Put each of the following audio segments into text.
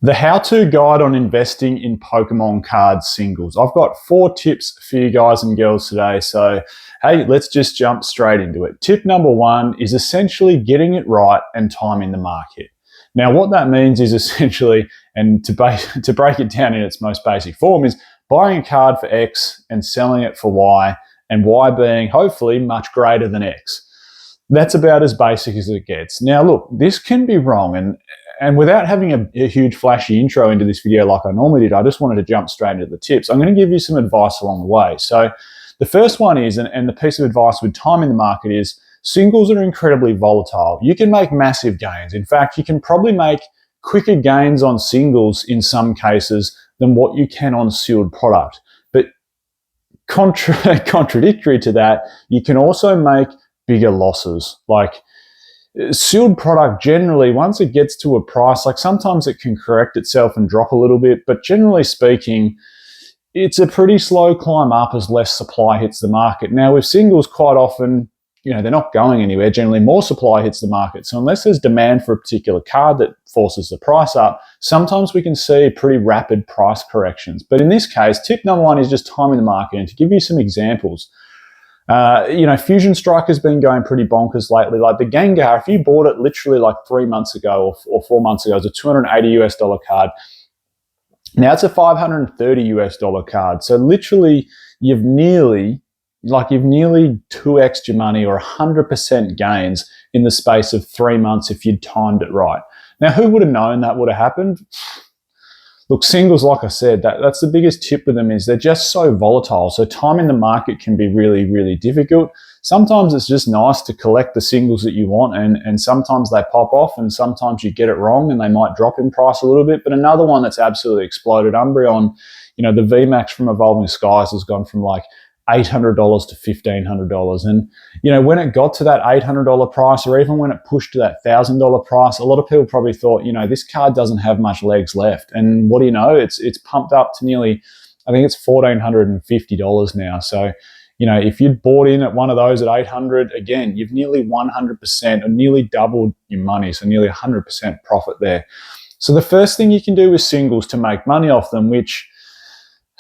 The how-to guide on investing in Pokemon card singles. I've got 4 tips for you guys and girls today. So, hey, let's just jump straight into it. Tip number 1 is essentially getting it right and timing the market. Now, what that means is essentially, and to break it down in its most basic form, is buying a card for X and selling it for Y, and Y being hopefully much greater than X. That's about as basic as it gets. Now, look, this can be wrong, and without having a huge flashy intro into this video like I normally did, I just wanted to jump straight into the tips. I'm going to give you some advice along the way. So the first one is, and the piece of advice with timing the market is, singles are incredibly volatile. You can make massive gains. In fact, you can probably make quicker gains on singles in some cases than what you can on sealed product. But contradictory to that, you can also make bigger losses. Like sealed product, generally, once it gets to a price, like sometimes it can correct itself and drop a little bit, but generally speaking, it's a pretty slow climb up as less supply hits the market. Now, with singles, quite often, they're not going anywhere. Generally, more supply hits the market. So unless there's demand for a particular card that forces the price up, sometimes we can see pretty rapid price corrections. But in this case, tip number 1 is just timing the market. And to give you some examples, Fusion Strike has been going pretty bonkers lately. Like the Gengar, if you bought it literally like 3 months ago or 4 months ago, it's a $280 card. Now it's a $530 card. So literally you've nearly 2x your money or 100% gains in the space of 3 months if you'd timed it right. Now, who would have known that would have happened? Look, singles, like I said, that's the biggest tip with them is they're just so volatile. So timing the market can be really, really difficult. Sometimes it's just nice to collect the singles that you want, and sometimes they pop off, and sometimes you get it wrong and they might drop in price a little bit. But another one that's absolutely exploded, Umbreon, the VMAX from Evolving Skies has gone from like $800 to $1,500. And, when it got to that $800 price, or even when it pushed to that $1,000 price, a lot of people probably thought, this card doesn't have much legs left. And what do you know? It's pumped up to nearly, I think it's $1,450 now. So, if you'd bought in at one of those at 800, again, you've nearly 100% or nearly doubled your money. So nearly 100% profit there. So the first thing you can do with singles to make money off them, which,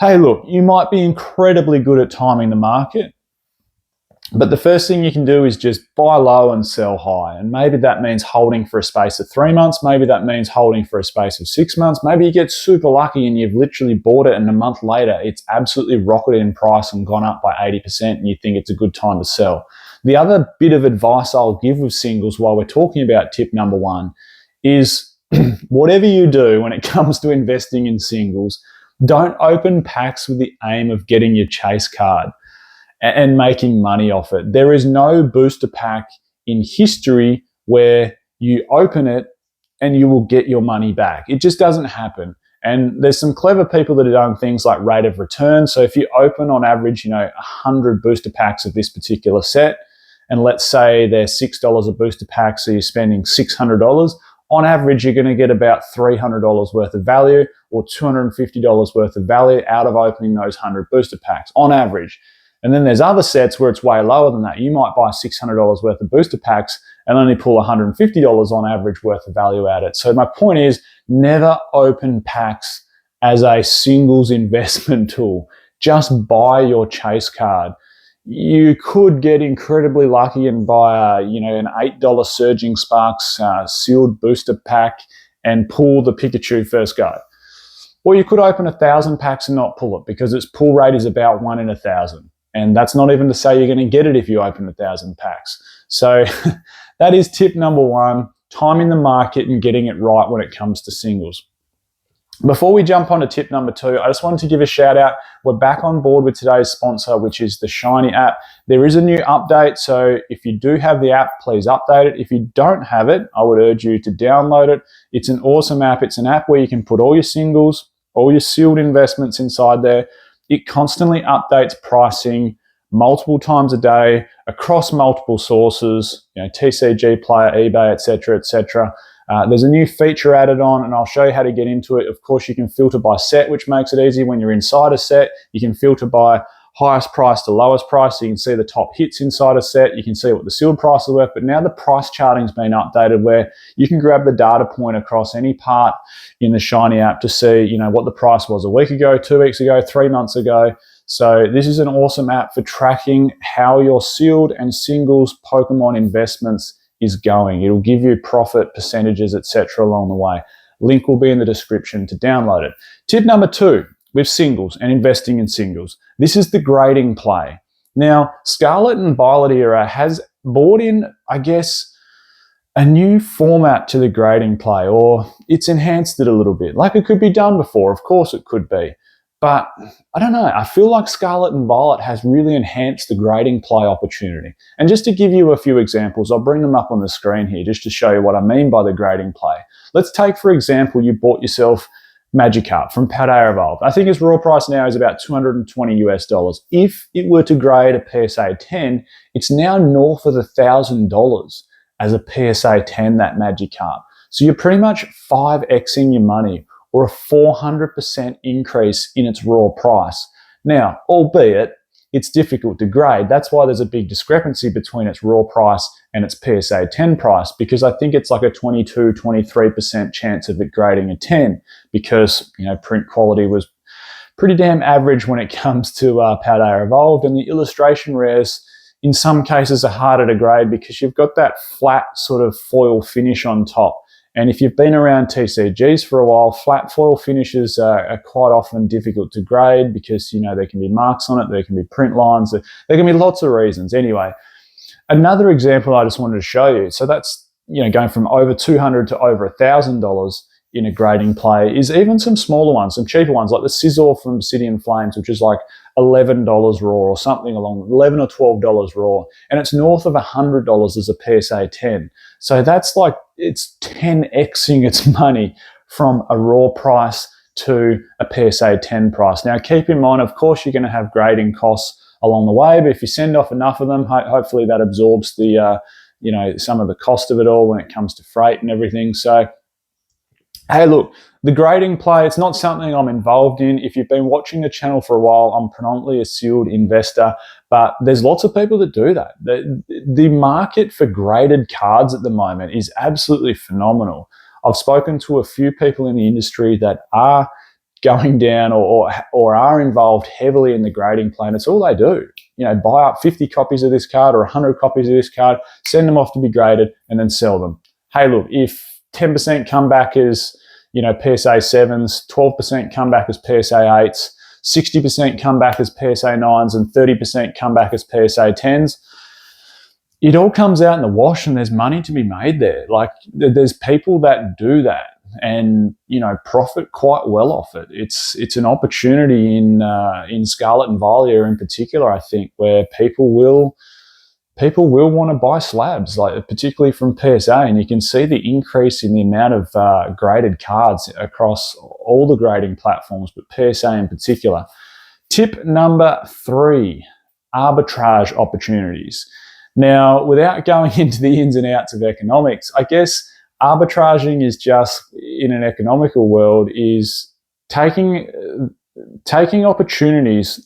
hey, look, you might be incredibly good at timing the market, but the first thing you can do is just buy low and sell high. And maybe that means holding for a space of 3 months. Maybe that means holding for a space of 6 months. Maybe you get super lucky and you've literally bought it and a month later it's absolutely rocketed in price and gone up by 80% and you think it's a good time to sell. The other bit of advice I'll give with singles while we're talking about tip number 1 is whatever you do when it comes to investing in singles, don't open packs with the aim of getting your chase card and making money off it. There is no booster pack in history where you open it and you will get your money back. It just doesn't happen. And there's some clever people that have done things like rate of return. So if you open on average, 100 booster packs of this particular set, and let's say they're $6 a booster pack, so you're spending $600, on average, you're going to get about $300 worth of value or $250 worth of value out of opening those 100 booster packs on average. And then there's other sets where it's way lower than that. You might buy $600 worth of booster packs and only pull $150 on average worth of value out of it. So my point is, never open packs as a singles investment tool. Just buy your chase card. You could get incredibly lucky and buy an $8 Surging Sparks sealed booster pack and pull the Pikachu first go. Or you could open 1,000 packs and not pull it because its pull rate is about 1 in 1,000. And that's not even to say you're going to get it if you open 1,000 packs. So that is tip number 1, timing the market and getting it right when it comes to singles. Before we jump on to tip number 2, I just wanted to give a shout out. We're back on board with today's sponsor, which is the Shiny app. There is a new update, so if you do have the app, please update it. If you don't have it, I would urge you to download it. It's an awesome app. It's an app where you can put all your singles, all your sealed investments inside there. It constantly updates pricing multiple times a day across multiple sources, TCG Player, eBay, etc., etc. There's a new feature added on, and I'll show you how to get into it. Of course, you can filter by set, which makes it easy when you're inside a set. You can filter by highest price to lowest price. So you can see the top hits inside a set. You can see what the sealed price is worth. But now the price charting's been updated where you can grab the data point across any part in the Shiny app to see, you know, what the price was a week ago, 2 weeks ago, 3 months ago. So this is an awesome app for tracking how your sealed and singles Pokemon investments is going. It'll give you profit percentages, etc. along the way. Link will be in the description to download it. Tip number 2 with singles and investing in singles. This is the grading play. Now, Scarlet and Violet Era has brought in, I guess, a new format to the grading play, or it's enhanced it a little bit. Like it could be done before, of course it could be. But I don't know, I feel like Scarlet and Violet has really enhanced the grading play opportunity. And just to give you a few examples, I'll bring them up on the screen here just to show you what I mean by the grading play. Let's take, for example, you bought yourself Magikarp from Paldea Evolved. I think its raw price now is about $220 US. If it were to grade a PSA 10, it's now north of $1,000 as a PSA 10, that Magikarp. So you're pretty much 5xing your money, or a 400% increase in its raw price. Now, albeit it's difficult to grade, that's why there's a big discrepancy between its raw price and its PSA 10 price, because I think it's like a 22, 23% chance of it grading a 10, because, you know, print quality was pretty damn average when it comes to Paldea Evolved, and the illustration rares in some cases are harder to grade because you've got that flat sort of foil finish on top. And if you've been around TCGs for a while, flat foil finishes are quite often difficult to grade because, you know, there can be marks on it, there can be print lines, there can be lots of reasons. Anyway, another example I just wanted to show you. So that's, you know, going from over $200 to over $1,000 in a grading play is even some smaller ones, some cheaper ones like the Scizor from Obsidian Flames, which is like $11 raw or something along $11 or $12 raw, and it's north of $100 as a PSA 10. So that's like, it's 10xing its money from a raw price to a PSA 10 price. Now, keep in mind, of course, you're going to have grading costs along the way, but if you send off enough of them, hopefully that absorbs the, you know, some of the cost of it all when it comes to freight and everything. So, hey, look, the grading play, it's not something I'm involved in. If you've been watching the channel for a while, I'm predominantly a sealed investor, but there's lots of people that do that. The market for graded cards at the moment is absolutely phenomenal. I've spoken to a few people in the industry that are going down or are involved heavily in the grading play, and it's all they do. You know, buy up 50 copies of this card or 100 copies of this card, send them off to be graded, and then sell them. Hey, look, if 10% come back as, you know, PSA 7s, 12% come back as PSA 8s, 60% come back as PSA 9s, and 30% come back as PSA 10s. It all comes out in the wash and there's money to be made there. Like, there's people that do that and, you know, profit quite well off it. It's an opportunity in Scarlet and Violet in particular, I think, where people will want to buy slabs, like particularly from PSA, and you can see the increase in the amount of graded cards across all the grading platforms, but PSA in particular. Tip number 3, arbitrage opportunities. Now, without going into the ins and outs of economics, I guess arbitraging is just, in an economical world, is taking opportunities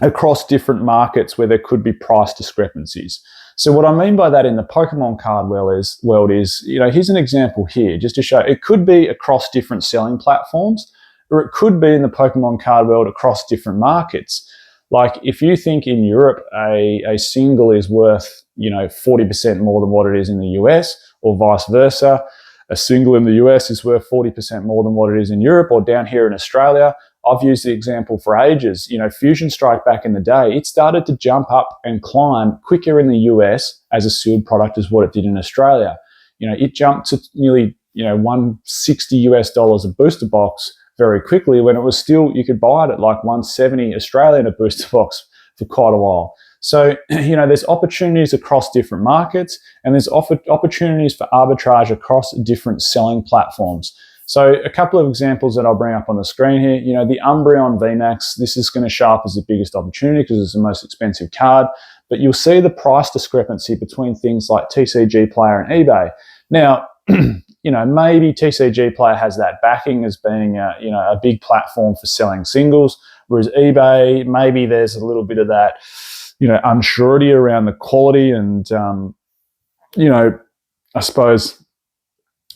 across different markets where there could be price discrepancies. So what I mean by that in the Pokemon card world is, you know, here's an example here just to show. It could be across different selling platforms, or it could be in the Pokemon card world across different markets. Like, if you think in Europe a single is worth, you know, 40% more than what it is in the US, or vice versa, a single in the US is worth 40% more than what it is in Europe, or down here in Australia. I've used the example for ages. You know, Fusion Strike back in the day, it started to jump up and climb quicker in the US as a sealed product as what it did in Australia. You know, it jumped to nearly, you know, $160 a booster box very quickly, when it was still, you could buy it at like 170 Australian a booster box for quite a while. So, you know, there's opportunities across different markets, and there's opportunities for arbitrage across different selling platforms. So a couple of examples that I'll bring up on the screen here. You know, the Umbreon VMAX, this is going to show up as the biggest opportunity because it's the most expensive card, but you'll see the price discrepancy between things like TCG Player and eBay. Now, maybe TCG Player has that backing as being a big platform for selling singles, whereas eBay, maybe there's a little bit of that, unsurety around the quality and, I suppose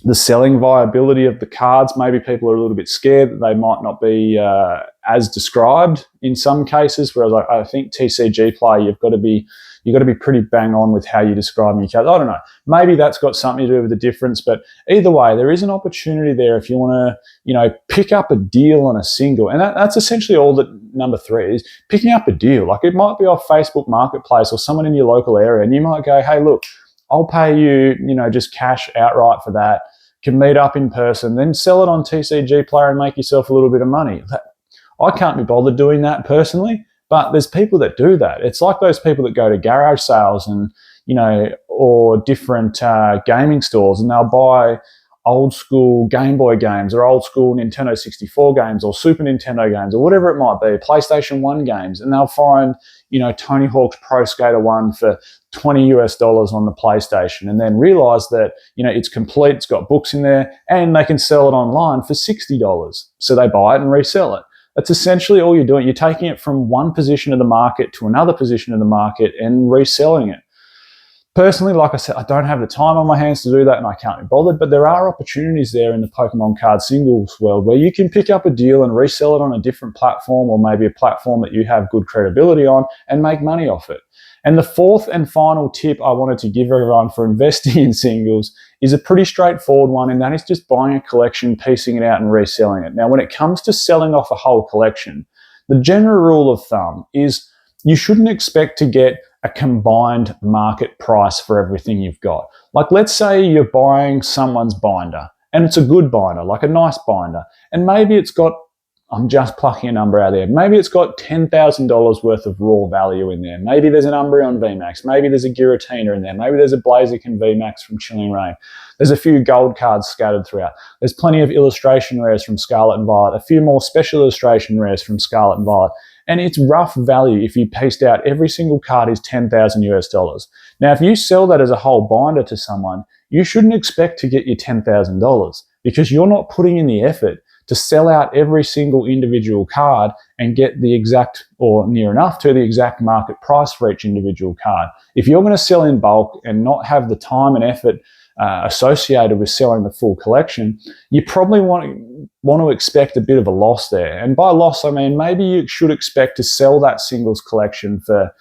the selling viability of the cards. Maybe people are a little bit scared that they might not be as described in some cases, whereas I think TCG Player, you've got to be pretty bang on with how you describe your cards. I don't know. Maybe that's got something to do with the difference, but either way, there is an opportunity there if you want to, pick up a deal on a single. And that's essentially all that number 3 is, picking up a deal. Like, it might be off Facebook Marketplace or someone in your local area, and you might go, hey, look, I'll pay you, just cash outright for that. Can meet up in person, then sell it on TCG Player and make yourself a little bit of money. I can't be bothered doing that personally, but there's people that do that. It's like those people that go to garage sales and, or different gaming stores, and they'll buy old school Game Boy games or old school Nintendo 64 games or Super Nintendo games or whatever it might be, PlayStation 1 games, and they'll find, Tony Hawk's Pro Skater 1 for $20 on the PlayStation, and then realize that, it's complete, it's got books in there, and they can sell it online for $60. So they buy it and resell it. That's essentially all you're doing. You're taking it from one position of the market to another position of the market and reselling it. Personally, like I said, I don't have the time on my hands to do that, and I can't be bothered, but there are opportunities there in the Pokemon card singles world where you can pick up a deal and resell it on a different platform, or maybe a platform that you have good credibility on, and make money off it. And the 4th and final tip I wanted to give everyone for investing in singles is a pretty straightforward one, and that is just buying a collection, piecing it out, and reselling it. Now, when it comes to selling off a whole collection, the general rule of thumb is you shouldn't expect to get a combined market price for everything you've got. Like, let's say you're buying someone's binder, and it's a good binder, like a nice binder, and maybe it's got, I'm just plucking a number out there, maybe it's got $10,000 worth of raw value in there. Maybe there's an Umbreon VMAX, maybe there's a Giratina in there, maybe there's a Blaziken VMAX from Chilling Reign. There's a few gold cards scattered throughout. There's plenty of illustration rares from Scarlet and Violet, a few more special illustration rares from Scarlet and Violet. And its rough value, if you pieced out every single card, is $10,000. Now, if you sell that as a whole binder to someone, you shouldn't expect to get your $10,000 because you're not putting in the effort to sell out every single individual card and get the exact, or near enough to the exact market price for each individual card. If you're going to sell in bulk and not have the time and effort associated with selling the full collection, you probably want to expect a bit of a loss there. And by loss, I mean maybe you should expect to sell that singles collection for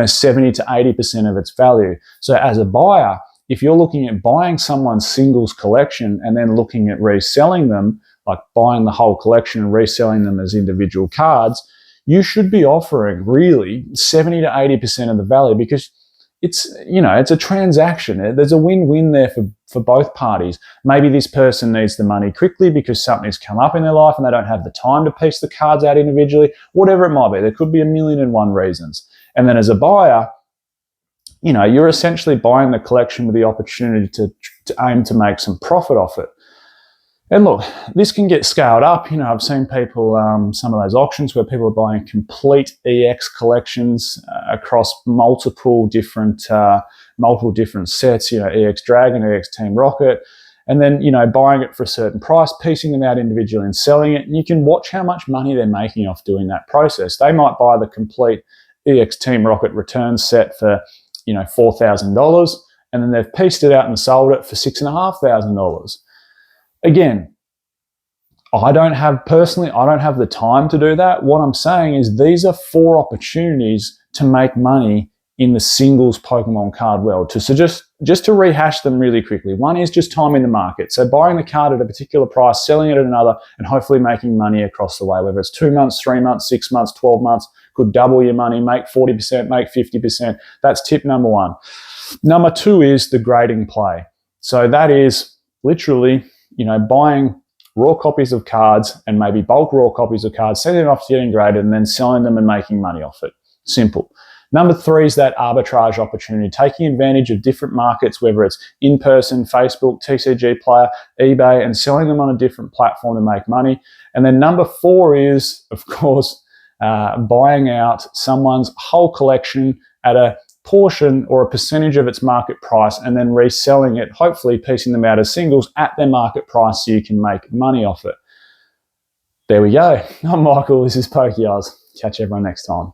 70 to 80% of its value. So as a buyer, if you're looking at buying someone's singles collection and then looking at reselling them, like buying the whole collection and reselling them as individual cards, you should be offering really 70 to 80% of the value, because it's a transaction. There's a win-win there for both parties. Maybe this person needs the money quickly because something's come up in their life and they don't have the time to piece the cards out individually, whatever it might be. There could be 1,000,001 reasons. And then as a buyer, you're essentially buying the collection with the opportunity to aim to make some profit off it. And look, this can get scaled up. I've seen people, some of those auctions where people are buying complete EX collections across multiple different sets, EX Dragon, EX Team Rocket, and then, buying it for a certain price, piecing them out individually and selling it. And you can watch how much money they're making off doing that process. They might buy the complete EX Team Rocket return set for, $4,000, and then they've pieced it out and sold it for $6,500. Again, I don't have the time to do that. What I'm saying is these are 4 opportunities to make money in the singles Pokemon card world. So just to rehash them really quickly. One is just timing the market. So buying the card at a particular price, selling it at another, and hopefully making money across the way, whether it's 2 months, 3 months, 6 months, 12 months, could double your money, make 40%, make 50%. That's tip number 1. Number 2 is the grading play. So that is literally, buying raw copies of cards and maybe bulk raw copies of cards, sending them off to getting graded, and then selling them and making money off it. Simple. Number 3 is that arbitrage opportunity, taking advantage of different markets, whether it's in-person, Facebook, TCG Player, eBay, and selling them on a different platform to make money. And then number 4 is, of course, buying out someone's whole collection at a portion or a percentage of its market price and then reselling it, hopefully piecing them out as singles at their market price so you can make money off it. There we go. I'm Michael. This is Pokey Oz. Catch everyone next time.